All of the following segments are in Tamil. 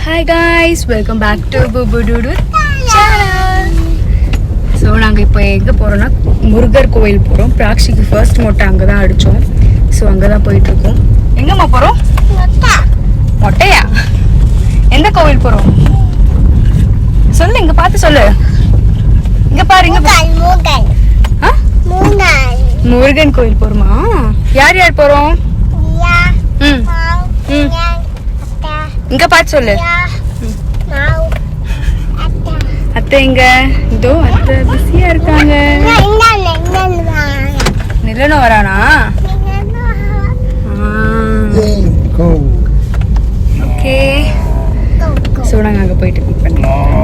Hi guys, welcome back to Bubu Dudu channel. So நாங்க இப்போ எங்க போறோம்னா முருகர் கோயில் போறோம். பிராக்ஷிக்கு ஃபர்ஸ்ட் மொட்டை அங்க தான் அடிச்சோம். சோ அங்க தான் போயிட்டு இருக்கோம். எங்கம்மா போறோம்? மொட்டையா? எந்த கோவில் போறோம்? சொல்லு, இங்க பார்த்து சொல்லு. இங்க பாரு, இங்க முருகன். முருகன் கோயில் போறோமா? யார் யார் போறோம்? இங்க பார்த்து சொல்லு. அத்தை இங்க இதோ அத்தை பிஸியா இருக்காங்க. நிலனும் வரானா? ஓகே, சோ நாங்க அங்க போயிட்டு மீட் பண்ணலாம்.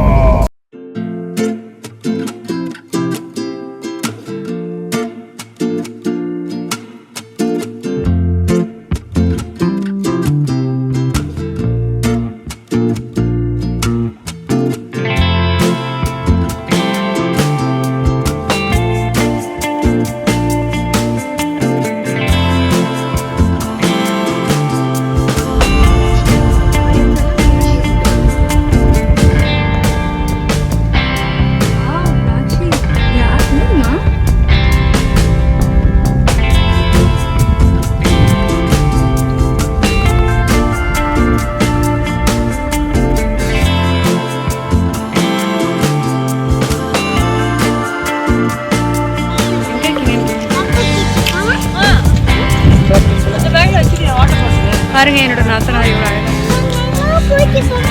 பாருங்க என்னோட நாத்தனார் இவ்வளோ அழகா.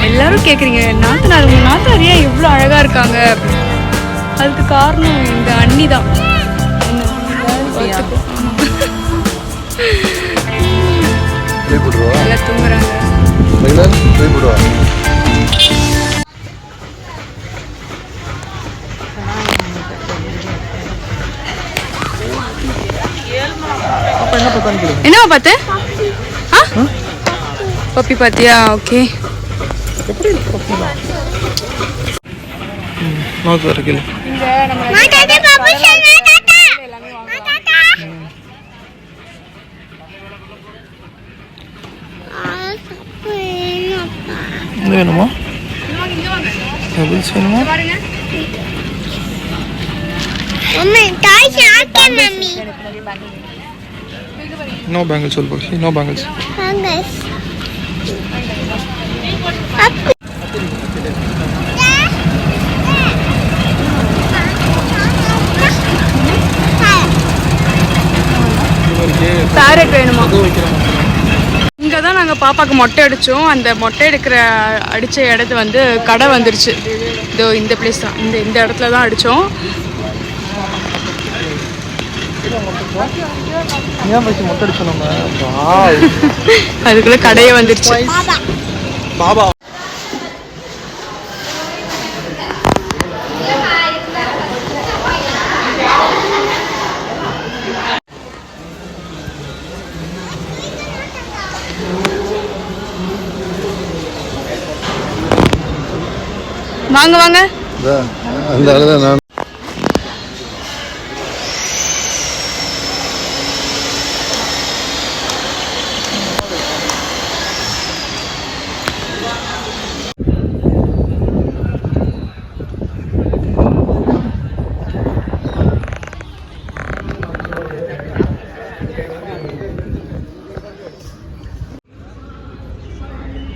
எல்லாரும் கேட்குறீங்க நாத்தனார், உங்க நாத்தனார் ஏன் இவ்வளோ அழகா இருக்காங்க அப்படின்னு. அதுக்கு காரணம் இந்த அண்ணி தான். எல்லாம் தூங்குறாங்க. என்னவா பார்த்து? பப்பி பாத்தியா? ஓகே. வேணுமா? No bangles, all box. No bangles. Bangles. Parrot வேணுமா? இங்கே தான் நாங்கள் பாப்பாவுக்கு மொட்டை அடித்தோம். அந்த மொட்டை அடித்த இடத்து வந்து கடை வந்துருச்சு. இதோ இந்த பிளேஸ் தான், இந்த இடத்துல தான் அடித்தோம். அதுக்குள்ள கடையே வந்துருச்சு. பாபா வாங்க வாங்க.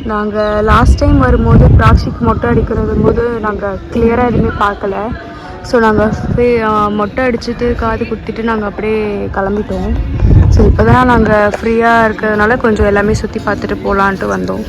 நாங்கள் லாஸ்ட் டைம் வரும்போது பிராக்ஷிக்கு மொட்டை அடிக்கிறது போது நாங்கள் கிளியராக எதுவுமே பார்க்கல. ஸோ நாங்கள் மொட்டை அடிச்சுட்டு காது குத்திட்டு நாங்கள் அப்படியே கிளம்பிட்டோம். ஸோ இப்போ தான் நாங்கள் ஃப்ரீயாக இருக்கிறதுனால கொஞ்சம் எல்லாமே சுற்றி பார்த்துட்டு போகலான்ட்டு வந்தோம்.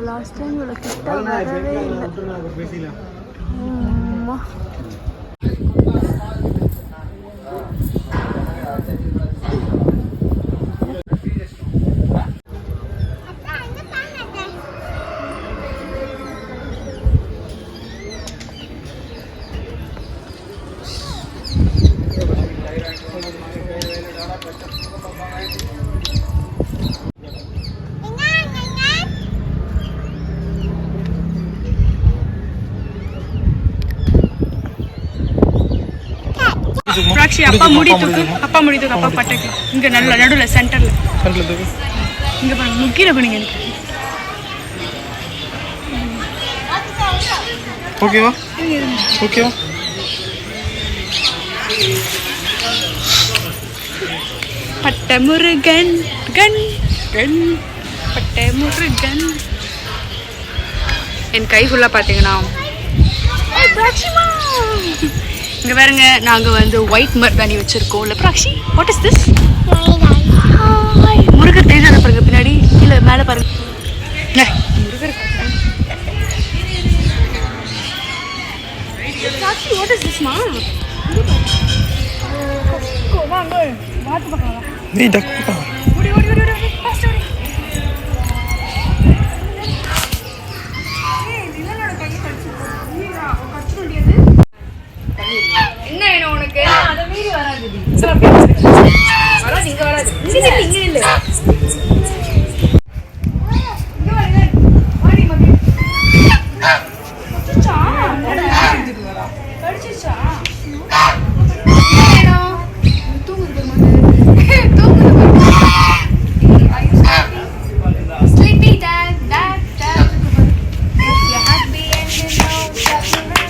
லாஸ்ட் டைம் வரவே இல்லை. பிராக்ஷி அப்பா முடி தூக்கு, அப்பா முடி தூக்கு, அப்பா பட்டைக்கு இங்க நல்ல நடுவில் சென்டர்ல இங்க பாருங்க முக்கிய பண்ணிங்க எனக்கு. ஓகேவா ஓகேவா பட்ட முருகன் கன் கன் பட்ட முருகன். என் கை ஃபுல்லாக பார்த்தீங்கன்னா இங்கே பாருங்க, நாங்கள் வந்து ஒயிட் மருதாணி வச்சுருக்கோம். இல்லை பிராக்ஷி, வாட் இஸ் திஸ்? முருகர் தெரியாத பாருங்க பின்னாடி, இல்லை மேலே பாருங்க முருகர். பிராக்ஷி, வாட் இஸ் திஸ் மா? வாங்க பார்த்து பார்க்கலாம். நீ டக்கு ஓடி ஓடி ஓடி ஓடி ஃபாஸ்ட் ஓடி. என்ன வேணும் உனக்கு? அத மீறி வராது. வராது, இங்க வராது. இங்க இல்ல, இங்க இல்ல. இங்க வர. வாடி மதி. கடிச்சா? கடிச்சா? தூங்குது மதி. தூங்குது. Sleepy dad, dad, dad. You're happy and you know that.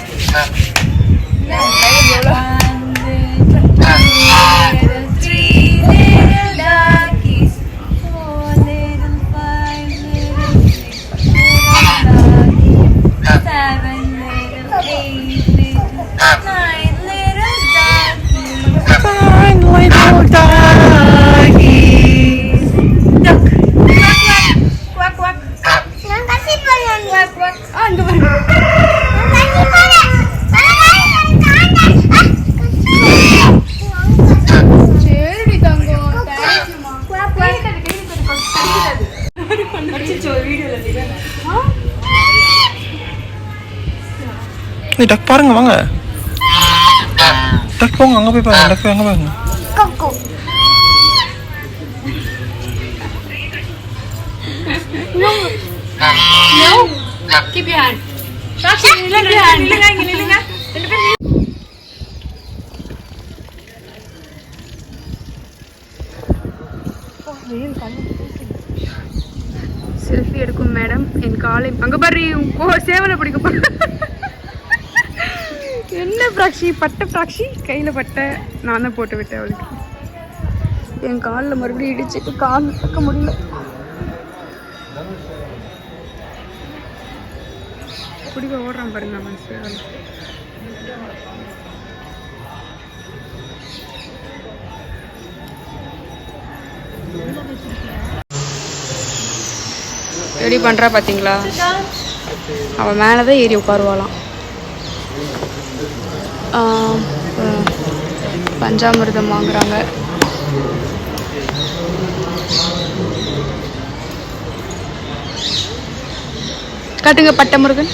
நீ டக் பாருங்க, வாங்க டக் போங்க, அங்கே போய் பாருங்க, டக் அங்கே பாருங்க. No. Keep your hand. Sakshi, keep your hand. நில்லுங்க. ரெண்டு பேரும் செல்ஃபி எடுக்கும் மேடம். என் காலை அங்க பாரு, சேவலை பிடிக்க போற. என்ன பிராக்ஷி, பட்டை பிராக்ஷி கையில பட்டை நான் தான் போட்டு விட்டேன் அவளுக்கு. என் காலில் மறுபடியும் இடிச்சுட்டு கால் வைக்க முடியல. குடிக்க ஓடுறான் பாருங்க அவன் சேவல். ரெடி பண்ணுறா பார்த்தீங்களா? அவன் மேலே தான் ஏறி உட்காருவாளாம். பஞ்சாமிர்தம் வாங்குறாங்க. காட்டுங்க பட்டை முருகன்.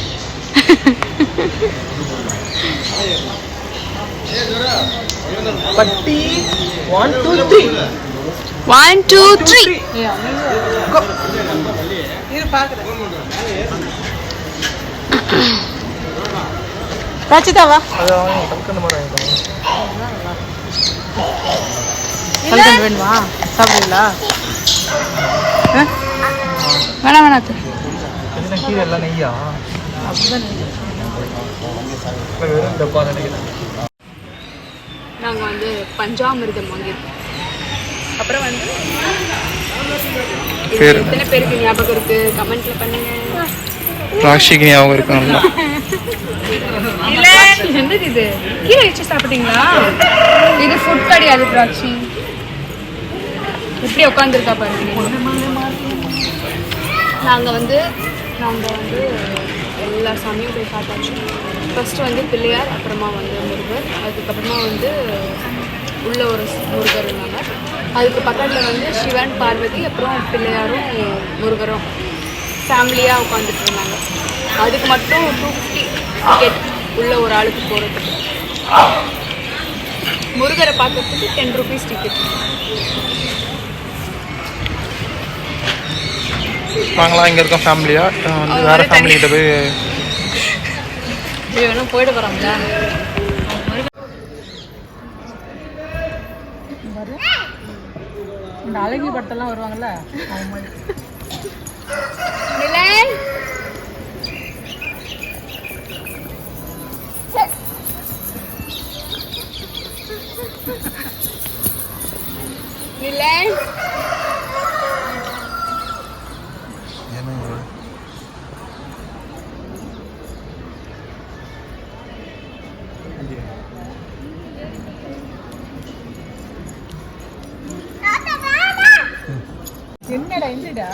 பட்டி 1 2 3 1 2 3 இது பாக்குறேன். ராச்சிதாவா அது கல்கண்டு மரம் கல்கண்டு வேணுமா? சாப்பிடுவீங்களா? வேணாம் வேணாம். கீழே எல்லாம் நெய்யா? வெறும் டப்பா நினைக்கிறேன். நாங்கள் வந்து பஞ்சாமிர்தம் வாங்கியிருக்கோம். அப்புறம் வந்து எத்தனை பேருக்கு ஞாபகம் இருக்கு கமெண்ட்ல பண்ணுங்க. ராஷிக்கு ஞாபகம் இருக்கு. என்னது இது? கீரை வச்சு சாப்பிட்டீங்களா? இது ஃபுட் கிடையாது பிராக்ஷி. எப்படி உட்காந்துருக்கா பாருங்க. நாங்கள் வந்து எல்லா சாமியும் போய் பார்த்தாச்சு. ஃபஸ்ட்டு வந்து பிள்ளையார், அப்புறமா வந்து முருகர், அதுக்கப்புறமா வந்து உள்ள ஒரு முருகர் இருந்தாங்க. அதுக்கு பக்கத்தில் வந்து சிவன், பார்வதி, அப்புறம் பிள்ளையாரும் முருகரும் ஃபேமிலியாக உட்காந்துட்டு இருந்தாங்க. அதுக்கு மட்டும் 250 டிக்கெட் உள்ள ஒரு ஆளுக்கு போகிறதுக்கு. முருகரை பார்க்கறதுக்கு 10 rupees டிக்கெட். நாங்களாம் இங்கே இருக்கோம் ஃபேமிலியாக, வந்து வேறு ஃபேமிலிகிட்ட போய் வேணும் போயிட்டு போகிறோம்ல. இந்த அழகி பட்டெல்லாம் வருவாங்கல்ல அவங்க மாதிரி. மிலன் மிலன் என்னடா என்னடா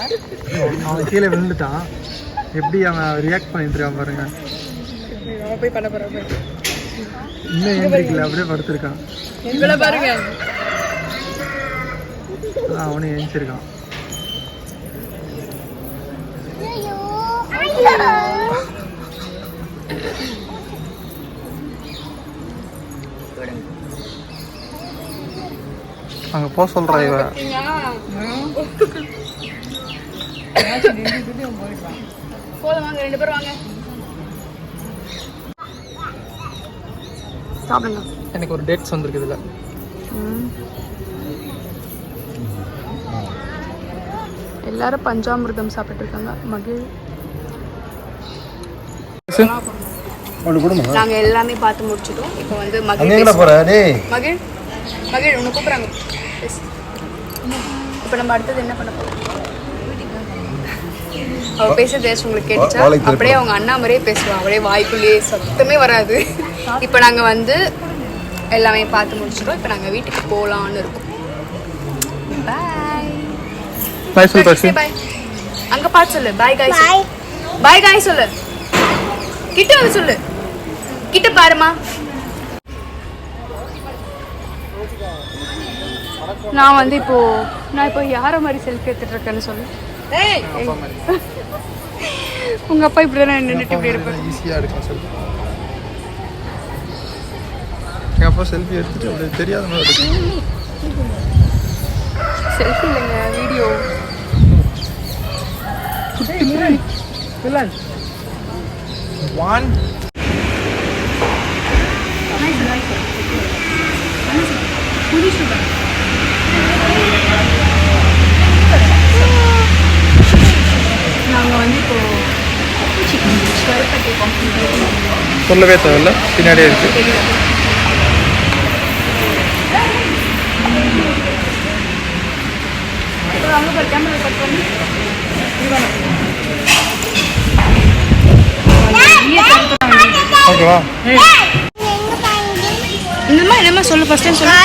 அவன் கீழே விழுந்துட்டான். எப்படி அவன் ரியாக்ட் பண்ணிட்டு இருக்கான் பாருங்க. போய் பண்ண போறேன். இன்னும் ஏந்திரிக்கல, அப்படியே படுத்திருக்கான். இவ்வளோ பாருங்க. அவனும் ஏஞ்சிருக்கான். அங்க போ சொல்றா இவ. போதும் வாங்க, 2 பேரும் வாங்க சாப்பிடுங்க. எனக்கு ஒரு டேட்ஸ் வந்திருக்கு இதுல. எல்லாரும் பஞ்சாமிர்தம் சாப்பிட்டு இருக்காங்க. மகிழ் நாங்க எல்லாமே பார்த்து முடிச்சிட்டோம். இப்போ வந்து மகிழ் உன்னை கூப்பிடுறாங்க. இப்போ நம்ம அடுத்தது என்ன பண்ண போறோம்? அவ பேசுறது உங்களுக்கு கேட்டுச்சா? அப்படியே அவங்க அண்ணா மாதிரியே பேசுவான். அப்படியே வாய்க்குள்ளேயே சத்தமே வராது. இப்போ நாங்க வந்து எல்லாமே பார்த்து முடிச்சிட்டோம். இப்போ நாங்க வீட்டுக்கு போகலான்னு இருக்கோம். பாய் பாய் சொல்லு பாய். பாய் அங்க பார்த்து சொல்லு. பாய் காய் சொல்லு. பாய் காய் சொல்லு. கிட்ட வந்து சொல்லு. கிட்ட பாருமா. நான் இப்போ யார மாதிரி செல்ஃபி எடுத்துட்டு இருக்கேன்னு சொல்லு. உங்க அப்பா இப்படிதான் நின்றுட்டு இப்படி இருப்பாரு. ஈஸியா எடுக்கலாம் செல்ஃபி. எங்க அப்பா செல்ஃபி எடுத்துட்டு அப்படியே தெரியாத மாதிரி எடுக்கும். செல்ஃபி இல்லைங்க, வீடியோ. வில்லன் 1 நாங்கள் வந்து இப்போ சொல்லவே தேவையில்ல, பின்னாடியே இருக்கு. ஓகேவா? என்னம்மா சொல்லு. ஃபர்ஸ்ட் டைம் சொல்லு.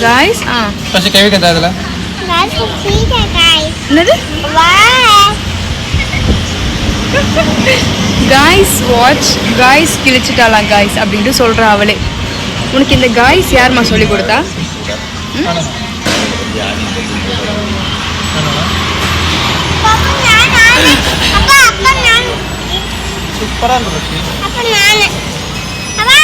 गाइस ஃபர்ஸ்ட் கேவி கதா இதல. என்னது? Guys watch. गाइस கிழிச்சிட்டாலாம் गाइस அப்படினு சொல்றா அவளே. உனக்கு இந்த गाइस யார்மா சொல்லி கொடுத்தா? சூப்பரா இருக்கு. அப்ப நானு அவா